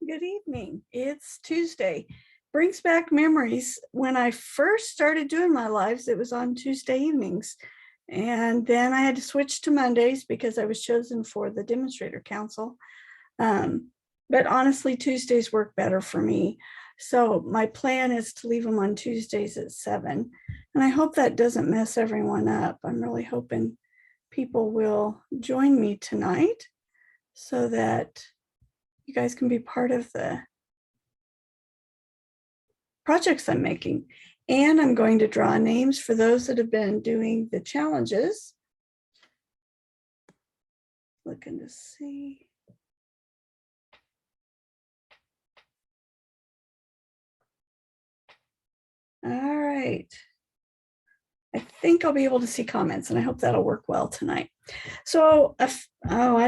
Good evening. It's Tuesday. Brings back memories. When I first started doing my lives, it was on Tuesday evenings. And then I had to switch to Mondays because I was chosen for the Demonstrator Council. But honestly, Tuesdays work better for me. So my plan is to leave them on Tuesdays at 7. And I hope that doesn't mess everyone up. I'm really hoping people will join me tonight so that you guys can be part of the projects I'm making. And I'm going to draw names for those that have been doing the challenges. Looking to see. All right. I think I'll be able to see comments, and I hope that'll work well tonight. So, I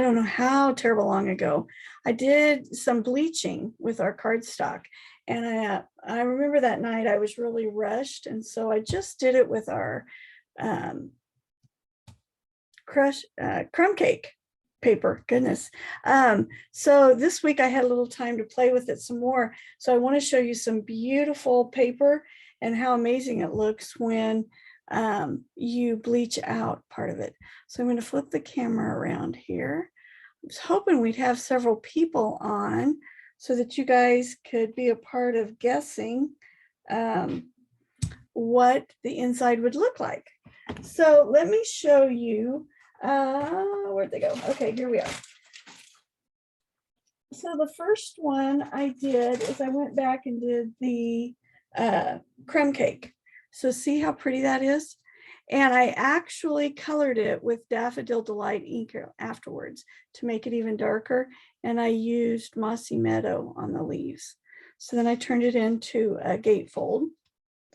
don't know how terrible long ago, I did some bleaching with our cardstock. And I remember that night I was really rushed. And so I just did it with our Crumb Cake paper. Goodness. So this week I had a little time to play with it some more. So I want to show you some beautiful paper and how amazing it looks when you bleach out part of it. So I'm going to flip the camera around here. I was hoping we'd have several people on so that you guys could be a part of guessing what the inside would look like. So let me show you. Where'd they go? Okay, here we are. So the first one I did is I went back and did the Crumb Cake. So see how pretty that is? And I actually colored it with Daffodil Delight ink afterwards to make it even darker. And I used Mossy Meadow on the leaves. So then I turned it into a gatefold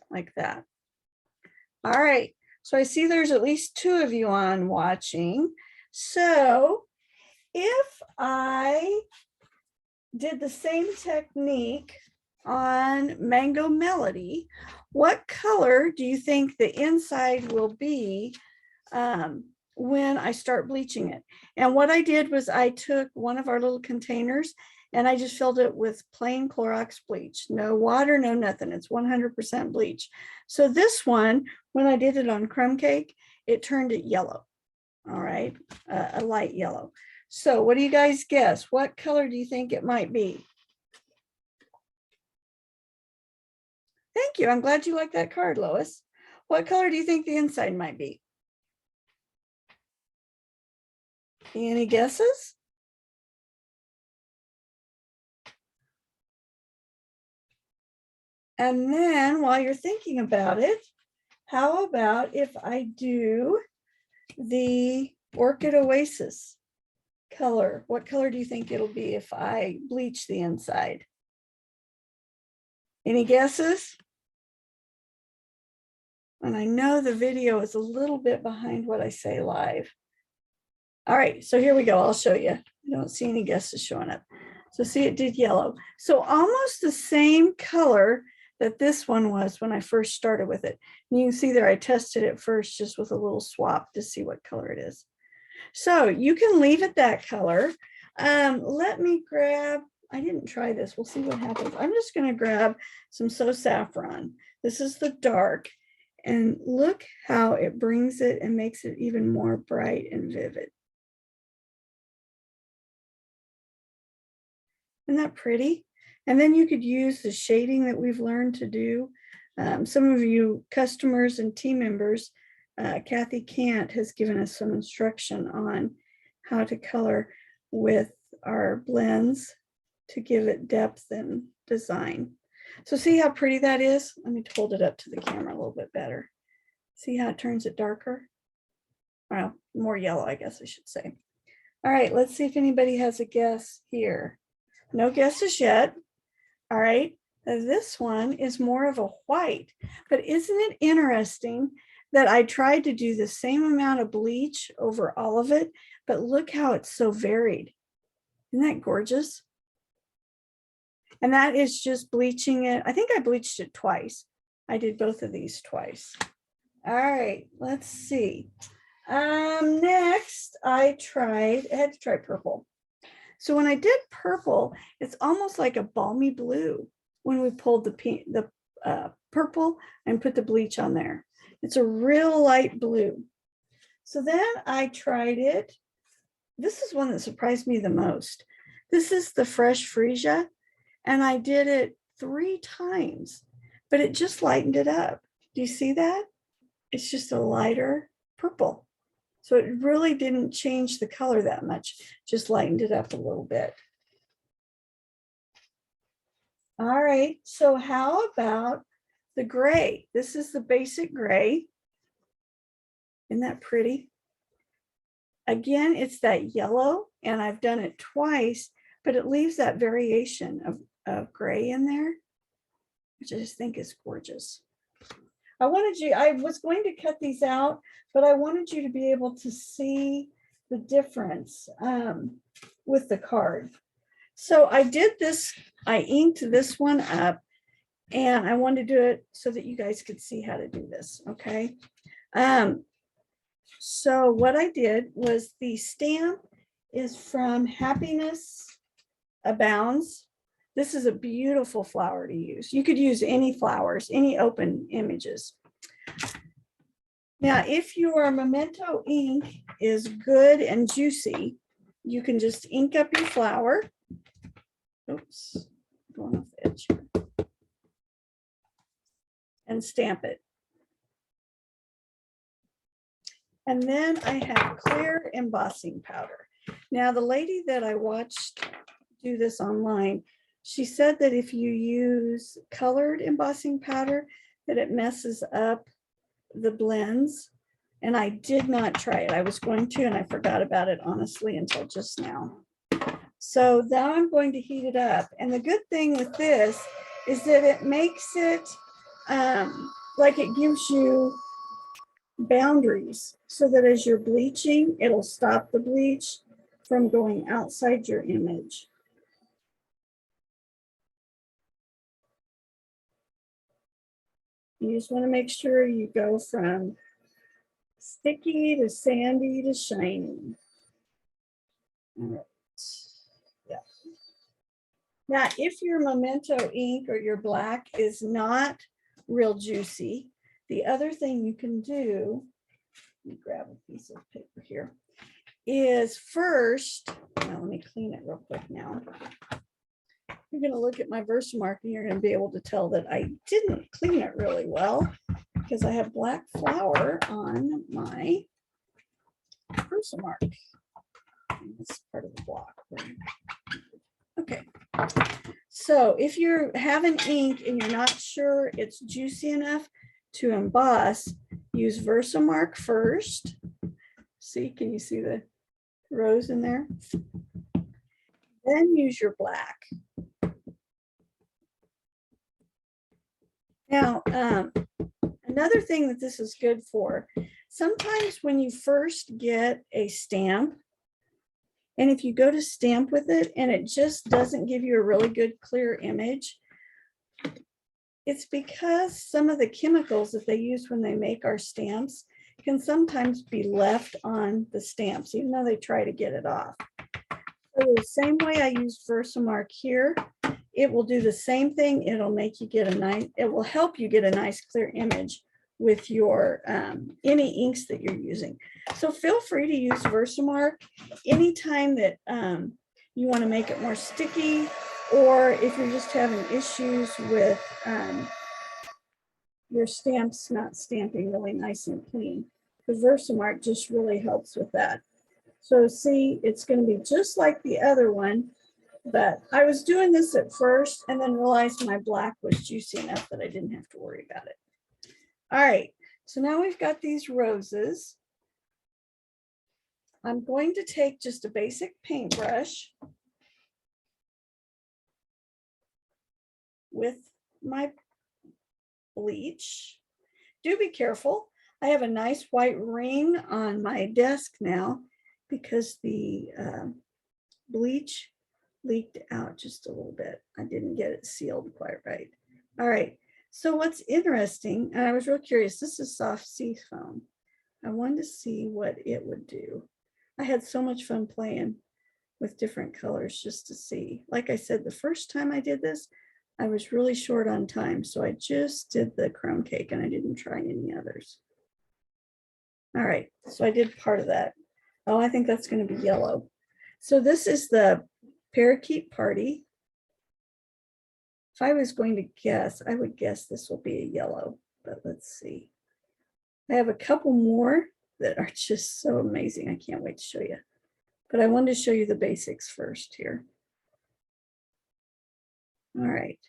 like that. All right. So I see there's at least 2 of you on watching. So if I did the same technique on Mango Melody, what color do you think the inside will be when I start bleaching it? And what I did was I took one of our little containers and I just filled it with plain Clorox bleach. No water, no nothing. It's 100% bleach. So this one, when I did it on Crumb Cake, it turned it yellow. All right, a light yellow. So what do you guys guess? What color do you think it might be? Thank you. I'm glad you like that card, Lois. What color do you think the inside might be? Any guesses? And then while you're thinking about it, how about if I do the Orchid Oasis color? What color do you think it'll be if I bleach the inside? Any guesses? And I know the video is a little bit behind what I say live. All right, so here we go. I'll show you. I don't see any guesses showing up. So see, it did yellow. So almost the same color that this one was when I first started with it. And you can see there, I tested it first just with a little swap to see what color it is. So you can leave it that color. Let me grab, I didn't try this. We'll see what happens. I'm just going to grab some So Saffron. This is the dark. And look how it brings it and makes it even more bright and vivid. Isn't that pretty? And then you could use the shading that we've learned to do. Some of you customers and team members, Kathy Cant has given us some instruction on how to color with our blends to give it depth and design. So see how pretty that is? Let me hold it up to the camera a little bit better. See how it turns it darker? Well, more yellow, I guess I should say. All right, let's see if anybody has a guess here. No guesses yet. All right, this one is more of a white, but isn't it interesting that I tried to do the same amount of bleach over all of it, but look how it's so varied. Isn't that gorgeous? And that is just bleaching it. I think I bleached it twice. I did both of these twice. All right, let's see. Next, I had to try purple. So when I did purple, it's almost like a balmy blue when we pulled the purple and put the bleach on there. It's a real light blue. So then I tried it. This is one that surprised me the most. This is the Fresh Freesia, and I did it 3 times, but it just lightened it up. Do you see that? It's just a lighter purple. So it really didn't change the color that much, just lightened it up a little bit. All right, so how about the gray? This is the basic gray. Isn't that pretty? Again, it's that yellow, and I've done it twice, but it leaves that variation of gray in there, which I just think is gorgeous. I was going to cut these out, but I wanted you to be able to see the difference with the card. So I did this, I inked this one up, and I wanted to do it so that you guys could see how to do this, okay? So what I did was the stamp is from Happiness Abounds. This is a beautiful flower to use. You could use any flowers, any open images. Now, if your Memento ink is good and juicy, you can just ink up your flower. Oops, going off the edge here. And stamp it. And then I have clear embossing powder. Now, the lady that I watched do this online, she said that if you use colored embossing powder, that it messes up the blends. And I did not try it. I was going to, and I forgot about it, honestly, until just now. So now I'm going to heat it up. And the good thing with this is that it makes it like it gives you boundaries, so that as you're bleaching, it'll stop the bleach from going outside your image. You just want to make sure you go from sticky to sandy to shiny. All right. Yeah. Now, if your Memento ink or your black is not real juicy, the other thing you can do, let me grab a piece of paper here, is first, now let me clean it real quick now. You're going to look at my Versamark and you're going to be able to tell that I didn't clean it really well because I have black flour on my Versamark. This is part of the block. Okay. So if you have an ink and you're not sure it's juicy enough to emboss, use Versamark first. See, can you see the rose in there? Then use your black. Now, another thing that this is good for, sometimes when you first get a stamp, and if you go to stamp with it and it just doesn't give you a really good clear image, it's because some of the chemicals that they use when they make our stamps can sometimes be left on the stamps, even though they try to get it off. So the same way I use Versamark here, it will do the same thing. It'll make you get a nice, it will help you get a nice clear image with your any inks that you're using. So feel free to use Versamark anytime that you want to make it more sticky, or if you're just having issues with your stamps not stamping really nice and clean. The Versamark just really helps with that. So see, it's going to be just like the other one, but I was doing this at first and then realized my black was juicy enough that I didn't have to worry about it. All right, so now we've got these roses. I'm going to take just a basic paintbrush with my bleach. Do be careful. I have a nice white ring on my desk now because the bleach leaked out just a little bit. I didn't get it sealed quite right. All right, so what's interesting, and I was real curious, this is soft sea foam. I wanted to see what it would do. I had so much fun playing with different colors just to see. Like I said, the first time I did this, I was really short on time. So I just did the crumb cake and I didn't try any others. All right, so I did part of that. Oh, I think that's going to be yellow. So this is the parakeet party. If I was going to guess, I would guess this will be a yellow, but let's see. I have a couple more that are just so amazing. I can't wait to show you. But I wanted to show you the basics first here. All right.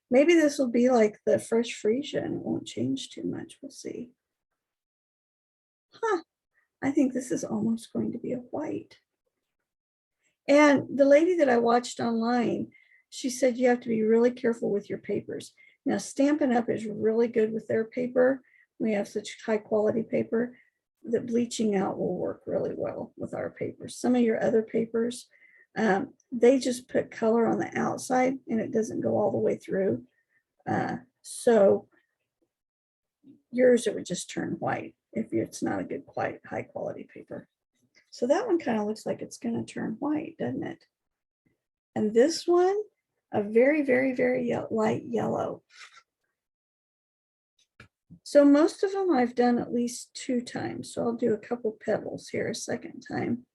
Maybe this will be like the fresh freesia and it won't change too much. We'll see. Huh. I think this is almost going to be a white. And the lady that I watched online, she said you have to be really careful with your papers. Now, Stampin' Up! Is really good with their paper. We have such high quality paper that bleaching out will work really well with our papers. Some of your other papers, they just put color on the outside and it doesn't go all the way through. So yours, it would just turn white if it's not a good, quite high quality paper. So that one kind of looks like it's going to turn white, doesn't it? And this one, a very, very, very light yellow. So most of them I've done at least 2 times. So I'll do a couple petals here a second time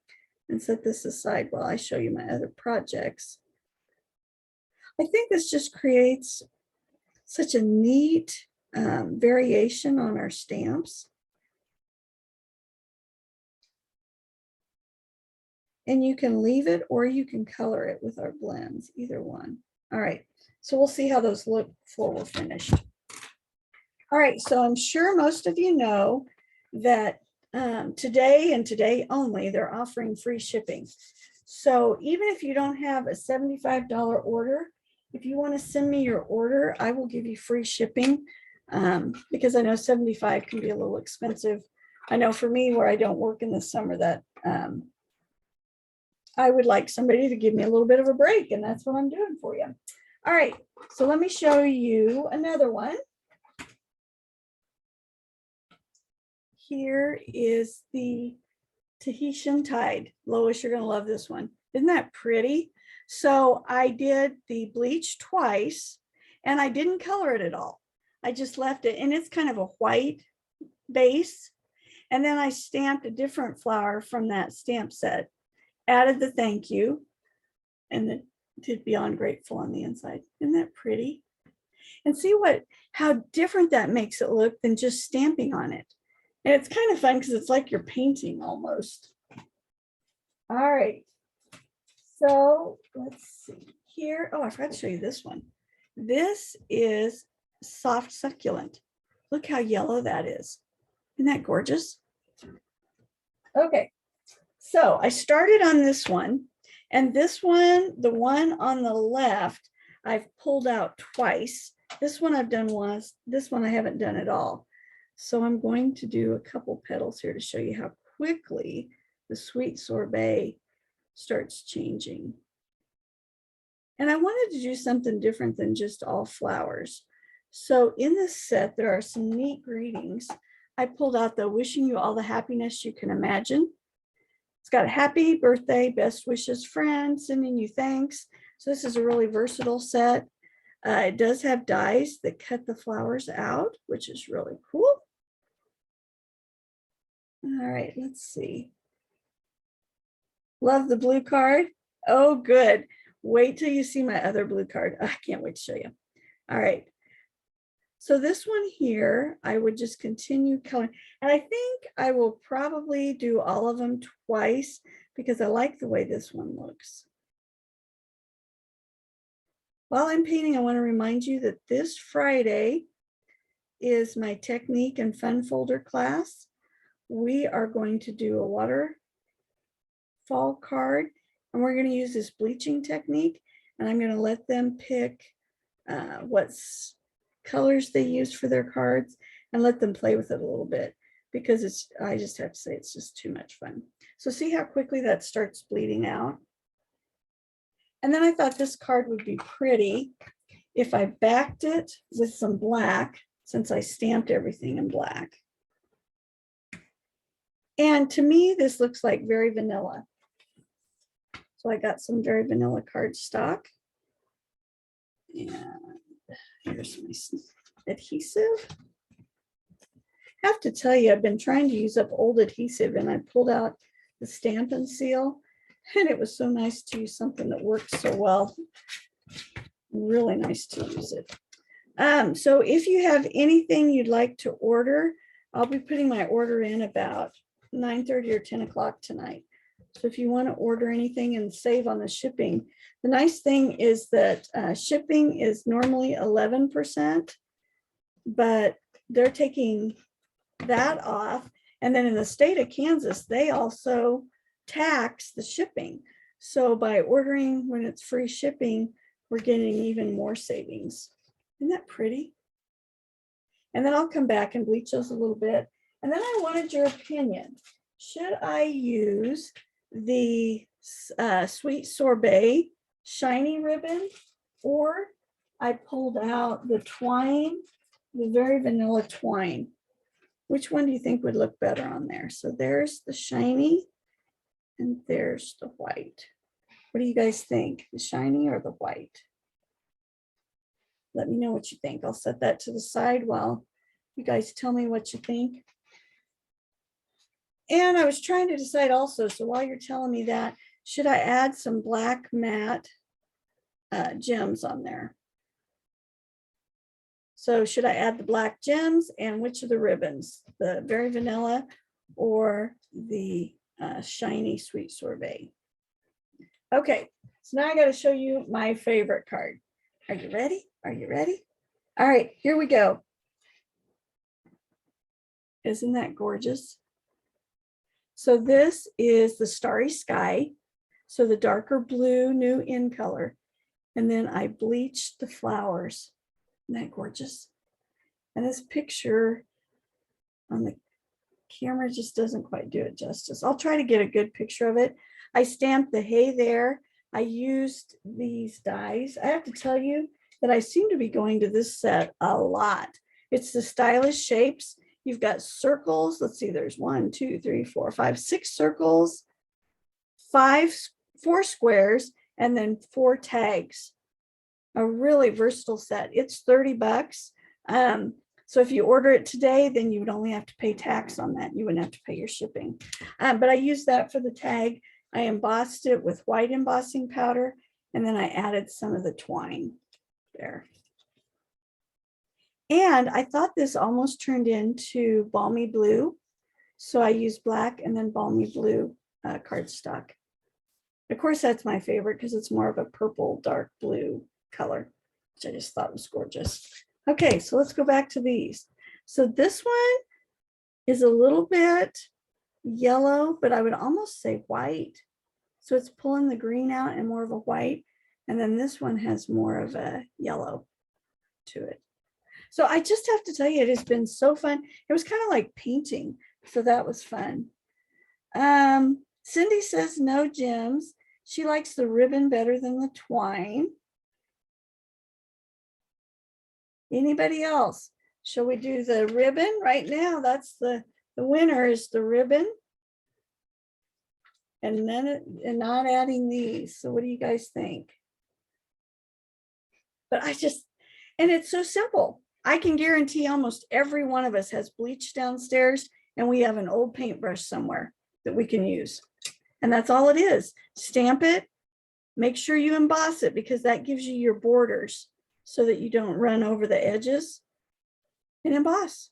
and set this aside while I show you my other projects. I think this just creates such a neat variation on our stamps. And you can leave it or you can color it with our blends, either one. All right, so we'll see how those look before we're finished. All right, so I'm sure most of you know that today and today only, they're offering free shipping. So even if you don't have a $75 order, if you want to send me your order, I will give you free shipping because I know $75 can be a little expensive. I know for me, where I don't work in the summer, that I would like somebody to give me a little bit of a break, and that's what I'm doing for you. All right, so let me show you another one. Here is the Tahitian Tide. Lois, you're gonna love this one. Isn't that pretty? So I did the bleach twice and I didn't color it at all. I just left it, and it's kind of a white base. And then I stamped a different flower from that stamp set, added the thank you, and it did Beyond Grateful on the inside. Isn't that pretty? And see how different that makes it look than just stamping on it. And it's kind of fun because it's like you're painting almost. All right. So let's see here. Oh, I forgot to show you this one. This is Soft Succulent. Look how yellow that is. Isn't that gorgeous? Okay. So I started on this one, and this one, the one on the left, I've pulled out twice. This one I've done once. This one I haven't done at all. So I'm going to do a couple petals here to show you how quickly the sweet sorbet starts changing. And I wanted to do something different than just all flowers. So in this set, there are some neat greetings. I pulled out the wishing you all the happiness you can imagine. It's got a happy birthday, best wishes, friend, sending you thanks. So this is a really versatile set. It does have dies that cut the flowers out, which is really cool. All right, let's see. Love the blue card. Oh, good. Wait till you see my other blue card. I can't wait to show you. All right. So this one here, I would just continue coloring. And I think I will probably do all of them twice because I like the way this one looks. While I'm painting, I want to remind you that this Friday is my Technique and Fun Folder class. We are going to do a waterfall card, and we're going to use this bleaching technique, and I'm going to let them pick what colors they use for their cards and let them play with it a little bit, because I just have to say it's just too much fun. So see how quickly that starts bleeding out. And then I thought this card would be pretty if I backed it with some black, since I stamped everything in black. And to me, this looks like very vanilla. So I got some very vanilla cardstock. And here's my adhesive. I have to tell you, I've been trying to use up old adhesive, and I pulled out the Stampin' Seal, and it was so nice to use something that works so well. Really nice to use it. So if you have anything you'd like to order, I'll be putting my order in about 9:30 or 10 o'clock tonight. So if you want to order anything and save on the shipping, the nice thing is that shipping is normally 11%, but they're taking that off. And then in the state of Kansas, they also tax the shipping. So by ordering when it's free shipping, we're getting even more savings. Isn't that pretty? And then I'll come back and bleach those a little bit. And then I wanted your opinion. Should I use the Sweet Sorbet shiny ribbon, or I pulled out the twine, the very vanilla twine? Which one do you think would look better on there? So there's the shiny and there's the white. What do you guys think? The shiny or the white? Let me know what you think. I'll set that to the side while you guys tell me what you think. And I was trying to decide also, so while you're telling me that, should I add some black matte gems on there? So should I add the black gems, and which of the ribbons? The very vanilla or the shiny Sweet Sorbet? Okay, so now I got to show you my favorite card. Are you ready? Are you ready? All right, here we go. Isn't that gorgeous? So this is the Starry Sky. So the darker blue, new in color. And then I bleached the flowers. Isn't that gorgeous? And this picture on the camera just doesn't quite do it justice. I'll try to get a good picture of it. I stamped the hay there. I used these dies. I have to tell you that I seem to be going to this set a lot. It's the Stylish Shapes. You've got circles. Let's see, there's 1, 2, 3, 4, 5, 6 circles, 4 squares, and then 4 tags. A really versatile set. It's $30. So if you order it today, then you would only have to pay tax on that. You wouldn't have to pay your shipping. But I used that for the tag. I embossed it with white embossing powder, and then I added some of the twine there. And I thought this almost turned into balmy blue. So I used black and then balmy blue cardstock. Of course, that's my favorite because it's more of a purple, dark blue color, which I just thought was gorgeous. Okay, so let's go back to these. So this one is a little bit yellow, but I would almost say white. So it's pulling the green out and more of a white. And then this one has more of a yellow to it. So I just have to tell you, it has been so fun. It was kind of like painting. So that was fun. Cindy says no gems. She likes the ribbon better than the twine. Anybody else? Shall we do the ribbon right now? That's the winner is the ribbon. And then and not adding these. So what do you guys think? But and it's so simple. I can guarantee almost every one of us has bleach downstairs, and we have an old paintbrush somewhere that we can use. And that's all it is. Stamp it, make sure you emboss it because that gives you your borders so that you don't run over the edges, and emboss.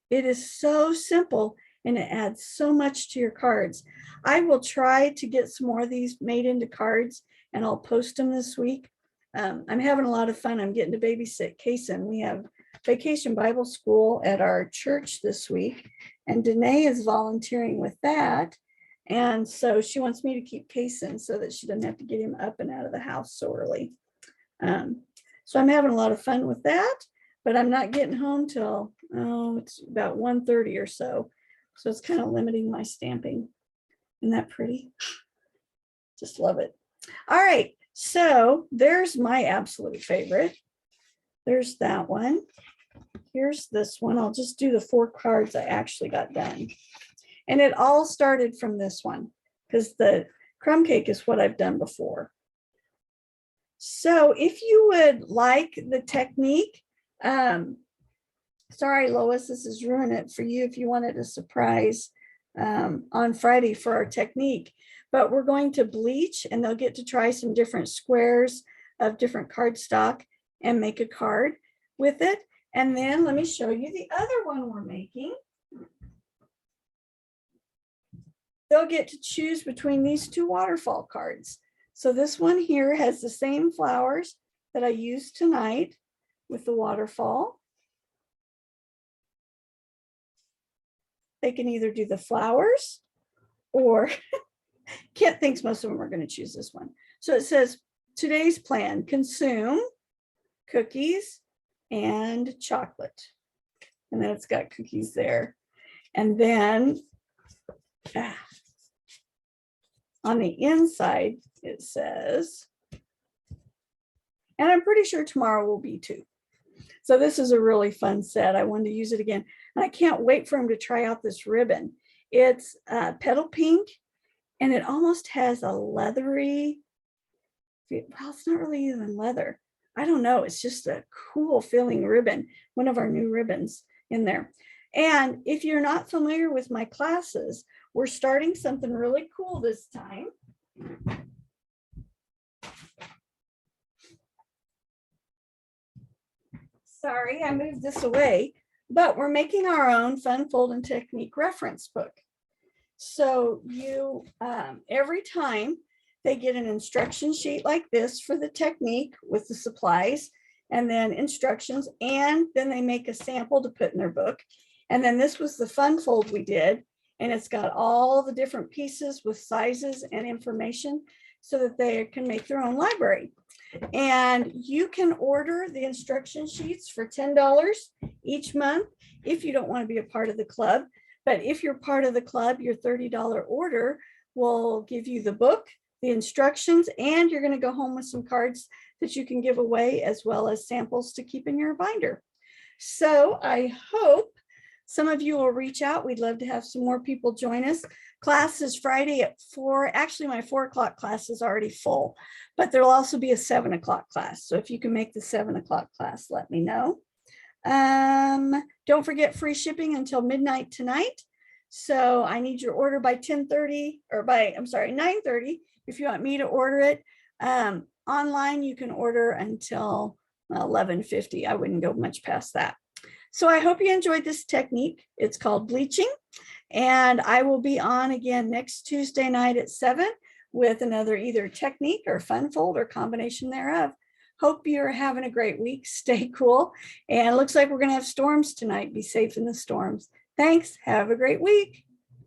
It is so simple and it adds so much to your cards. I will try to get some more of these made into cards and I'll post them this week. I'm having a lot of fun. I'm getting to babysit Kaysen. We have Vacation Bible School at our church this week, and Danae is volunteering with that. And so she wants me to keep Kaysen so that she doesn't have to get him up and out of the house so early. So I'm having a lot of fun with that, but I'm not getting home till, it's about 1:30 or so. So it's kind of limiting my stamping. Isn't that pretty? Just love it. All right. So there's my absolute favorite. There's that one. Here's this one. I'll just do the 4 cards I actually got done. And it all started from this one because the Crumb Cake is what I've done before. So if you would like the technique, sorry, Lois, this is ruining it for you if you wanted a surprise on Friday for our technique, but we're going to bleach and they'll get to try some different squares of different cardstock and make a card with it. And then let me show you the other one we're making. They'll get to choose between these two waterfall cards. So this one here has the same flowers that I used tonight with the waterfall. They can either do the flowers or Kent thinks most of them are going to choose this one. So it says today's plan: consume cookies and chocolate. And then it's got cookies there. And then on the inside, it says, and I'm pretty sure tomorrow will be too. So this is a really fun set. I wanted to use it again. And I can't wait for him to try out this ribbon. It's petal pink, and it almost has a leathery, well, it's not really even leather. I don't know. It's just a cool feeling ribbon, one of our new ribbons in there. And if you're not familiar with my classes, we're starting something really cool this time. Sorry, I moved this away, but we're making our own fun fold and technique reference book. So you, every time they get an instruction sheet like this for the technique with the supplies and then instructions, and then they make a sample to put in their book. And then this was the fun fold we did, and it's got all the different pieces with sizes and information so that they can make their own library. And you can order the instruction sheets for $10 each month if you don't want to be a part of the club. But if you're part of the club, your $30 order will give you the book, the instructions, and you're going to go home with some cards that you can give away, as well as samples to keep in your binder. So I hope some of you will reach out. We'd love to have some more people join us. Class is Friday at 4. Actually, my 4 o'clock class is already full, but there'll also be a 7 o'clock class. So if you can make the 7 o'clock class, let me know. Don't forget free shipping until midnight tonight. So I need your order by 10:30 or by, 9:30 if you want me to order it. Online, you can order until 11:50. I wouldn't go much past that. So I hope you enjoyed this technique. It's called bleaching, and I will be on again next Tuesday night at 7 with another either technique or fun fold or combination thereof. Hope you're having a great week. Stay cool. And it looks like we're going to have storms tonight. Be safe in the storms. Thanks. Have a great week.